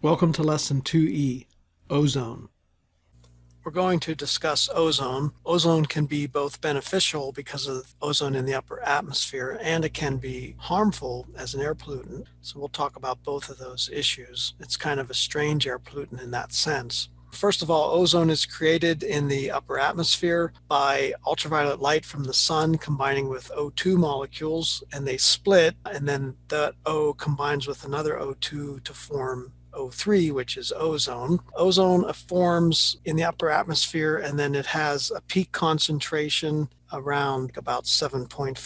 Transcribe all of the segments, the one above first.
Welcome to Lesson 2E, Ozone. We're going to discuss ozone. Ozone can be both beneficial because of ozone in the upper atmosphere, and it can be harmful as an air pollutant. So we'll talk about both of those issues. It's kind of a strange air pollutant in that sense. First of all, ozone is created in the upper atmosphere by ultraviolet light from the sun combining with O2 molecules, and they split, and then the O combines with another O2 to form O3, which is ozone. Ozone forms in the upper atmosphere, and then it has a peak concentration around about 7.5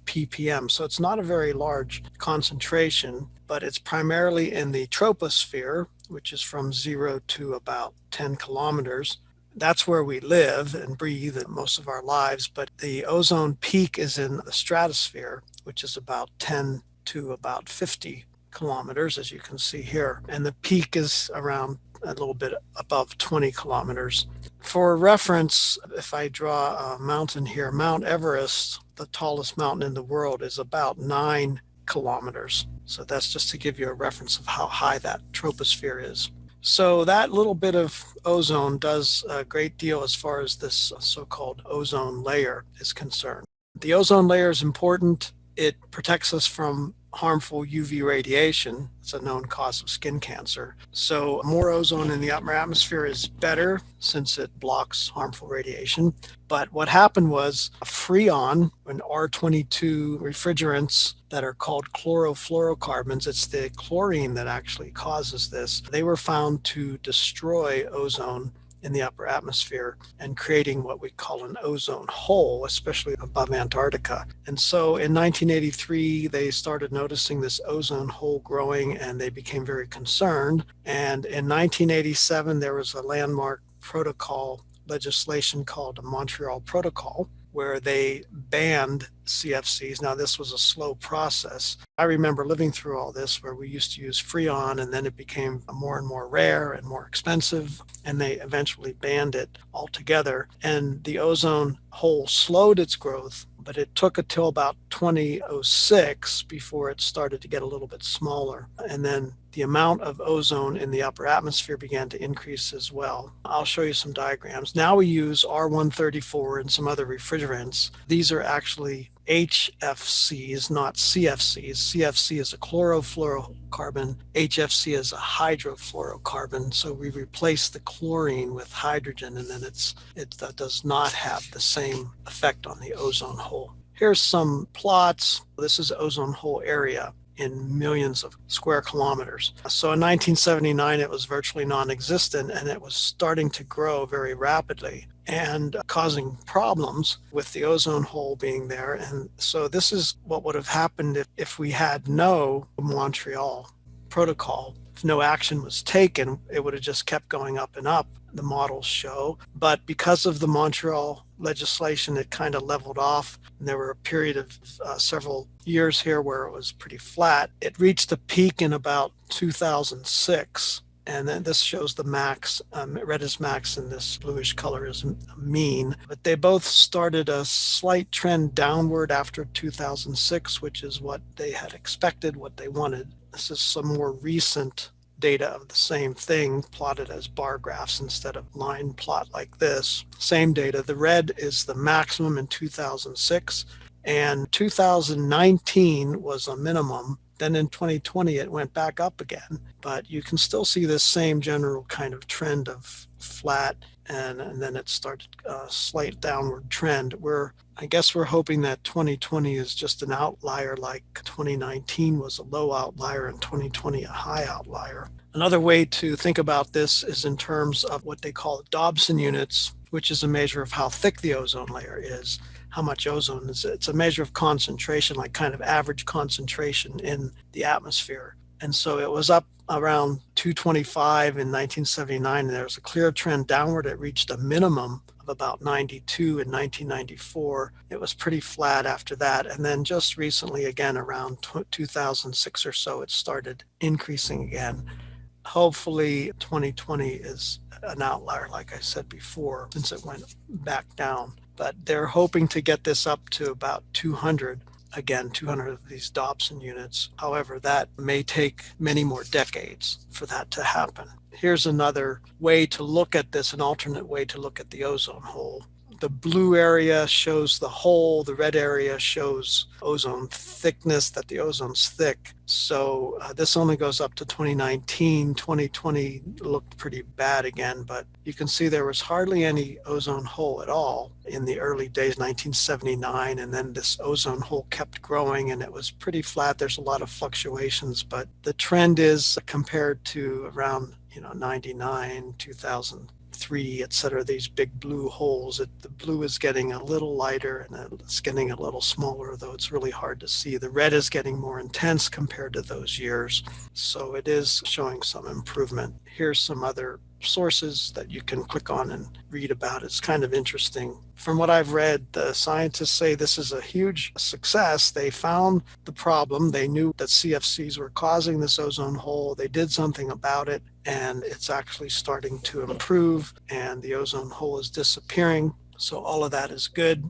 ppm. So it's not a very large concentration, but it's primarily in the troposphere, which is from 0 to about 10 kilometers. That's where we live and breathe most of our lives, but the ozone peak is in the stratosphere, which is about 10 to about 50 kilometers, as you can see here. And the peak is around a little bit above 20 kilometers. For reference, if I draw a mountain here, Mount Everest, the tallest mountain in the world, is about 9 kilometers. So that's just to give you a reference of how high that troposphere is. So that little bit of ozone does a great deal as far as this so-called ozone layer is concerned. The ozone layer is important. It protects us from harmful UV radiation. It's a known cause of skin cancer. So more ozone in the upper atmosphere is better since it blocks harmful radiation. But what happened was freon and R22 refrigerants that are called chlorofluorocarbons, it's the chlorine that actually causes this. They were found to destroy ozone in the upper atmosphere and creating what we call an ozone hole, especially above Antarctica. And so in 1983, they started noticing this ozone hole growing, and they became very concerned. And in 1987, there was a landmark protocol legislation called the Montreal Protocol, where they banned CFCs. Now, this was a slow process. I remember living through all this, where we used to use freon, and then it became more and more rare and more expensive, and they eventually banned it altogether. And the ozone hole slowed its growth, but it took until about 2006 before it started to get a little bit smaller. And then the amount of ozone in the upper atmosphere began to increase as well. I'll show you some diagrams. Now we use R134 and some other refrigerants. These are actually HFCs, not CFCs. CFC is a chlorofluorocarbon. HFC is a hydrofluorocarbon. So we replace the chlorine with hydrogen, and then it does not have the same effect on the ozone hole. Here's some plots. This is ozone hole area in millions of square kilometers. So in 1979, it was virtually non-existent, and it was starting to grow very rapidly and causing problems with the ozone hole being there. And so this is what would have happened if we had no Montreal Protocol. If no action was taken, it would have just kept going up and up, the models show. But because of the Montreal legislation, it kind of leveled off. And there were a period of several years here where it was pretty flat. It reached a peak in about 2006. And then this shows the max. Red is max, and this bluish color is mean. But they both started a slight trend downward after 2006, which is what they had expected, what they wanted. This is some more recent data of the same thing plotted as bar graphs instead of line plot like this. Same data. The red is the maximum in 2006, and 2019 was a minimum. Then in 2020, it went back up again. But you can still see this same general kind of trend of flat, and then it started a slight downward trend. I guess we're hoping that 2020 is just an outlier, like 2019 was a low outlier and 2020 a high outlier. Another way to think about this is in terms of what they call Dobson units, which is a measure of how thick the ozone layer is. How much ozone is. It's a measure of concentration, like kind of average concentration in the atmosphere. And so it was up around 225 in 1979, and there was a clear trend downward. It reached a minimum of about 92 in 1994. It was pretty flat after that. And then just recently, again, around 2006 or so, it started increasing again. Hopefully 2020 is an outlier, like I said before, since it went back down. But they're hoping to get this up to about 200 again, 200 of these Dobson units. However, that may take many more decades for that to happen. Here's another way to look at this, an alternate way to look at the ozone hole. The blue area shows the hole, the red area shows ozone thickness, that the ozone's thick. So this only goes up to 2019. 2020 looked pretty bad again, but you can see there was hardly any ozone hole at all in the early days, 1979, and then this ozone hole kept growing and it was pretty flat. There's a lot of fluctuations, but the trend is compared to around 99, 2003, etc., these big blue holes, the blue is getting a little lighter and it's getting a little smaller, though it's really hard to see. The red is getting more intense compared to those years, so it is showing some improvement. Here's some other sources that you can click on and read about. It's kind of interesting. From what I've read, the scientists say this is a huge success. They found the problem. They knew that CFCs were causing this ozone hole. They did something about it, and it's actually starting to improve, and the ozone hole is disappearing. So all of that is good.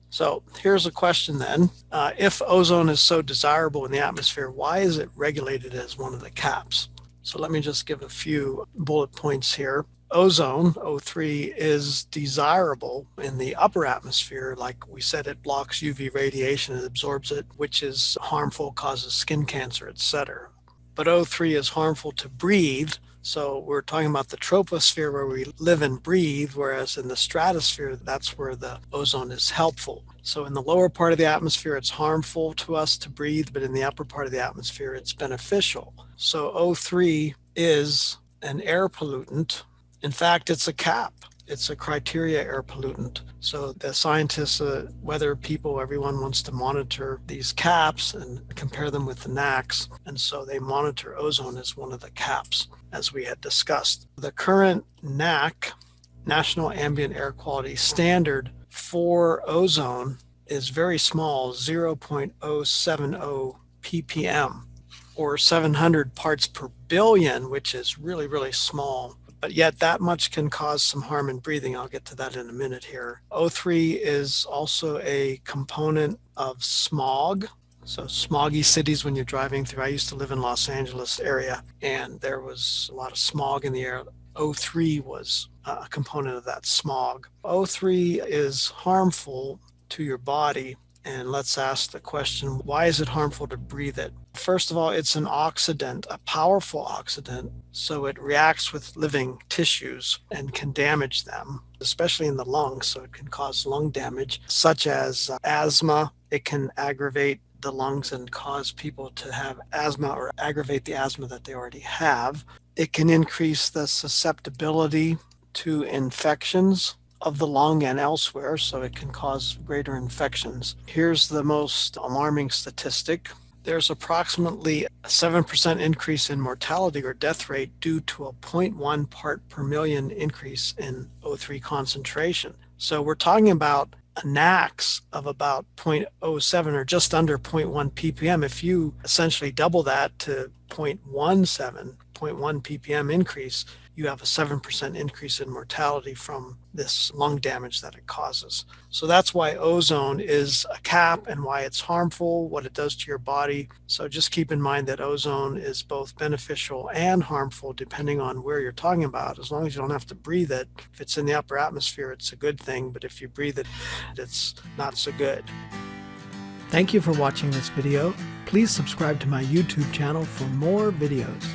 So here's a question then. If ozone is so desirable in the atmosphere, why is it regulated as one of the caps? So let me just give a few bullet points here. Ozone, O3, is desirable in the upper atmosphere. Like we said, it blocks UV radiation, it absorbs it, which is harmful, causes skin cancer, etc. But O3 is harmful to breathe. So we're talking about the troposphere where we live and breathe, whereas in the stratosphere, that's where the ozone is helpful. So in the lower part of the atmosphere, it's harmful to us to breathe, but in the upper part of the atmosphere, it's beneficial. So O3 is an air pollutant. In fact, it's a CAP. It's a criteria air pollutant. So the scientists, weather people, everyone wants to monitor these caps and compare them with the NACs. And so they monitor ozone as one of the caps, as we had discussed. The current NAC, National Ambient Air Quality Standard, for ozone is very small, 0.070 ppm, or 700 parts per billion, which is really, really small. But yet that much can cause some harm in breathing. I'll get to that in a minute here. O3 is also a component of smog. So smoggy cities when you're driving through. I used to live in Los Angeles area, and there was a lot of smog in the air. O3 was a component of that smog. O3 is harmful to your body. And let's ask the question, why is it harmful to breathe it? First of all, it's an oxidant, a powerful oxidant. So it reacts with living tissues and can damage them, especially in the lungs. So it can cause lung damage, such as asthma. It can aggravate the lungs and cause people to have asthma or aggravate the asthma that they already have. It can increase the susceptibility to infections of the lung and elsewhere, so it can cause greater infections. Here's the most alarming statistic. There's approximately a 7% increase in mortality or death rate due to a 0.1 part per million increase in O3 concentration. So we're talking about a NACs of about 0.07 or just under 0.1 ppm. If you essentially double that to 0.17, 0.1 ppm increase, you have a 7% increase in mortality from this lung damage that it causes. So that's why ozone is a cap and why it's harmful, what it does to your body. So just keep in mind that ozone is both beneficial and harmful depending on where you're talking about. As long as you don't have to breathe it, if it's in the upper atmosphere, it's a good thing, but if you breathe it, it's not so good. Thank you for watching this video. Please subscribe to my YouTube channel for more videos.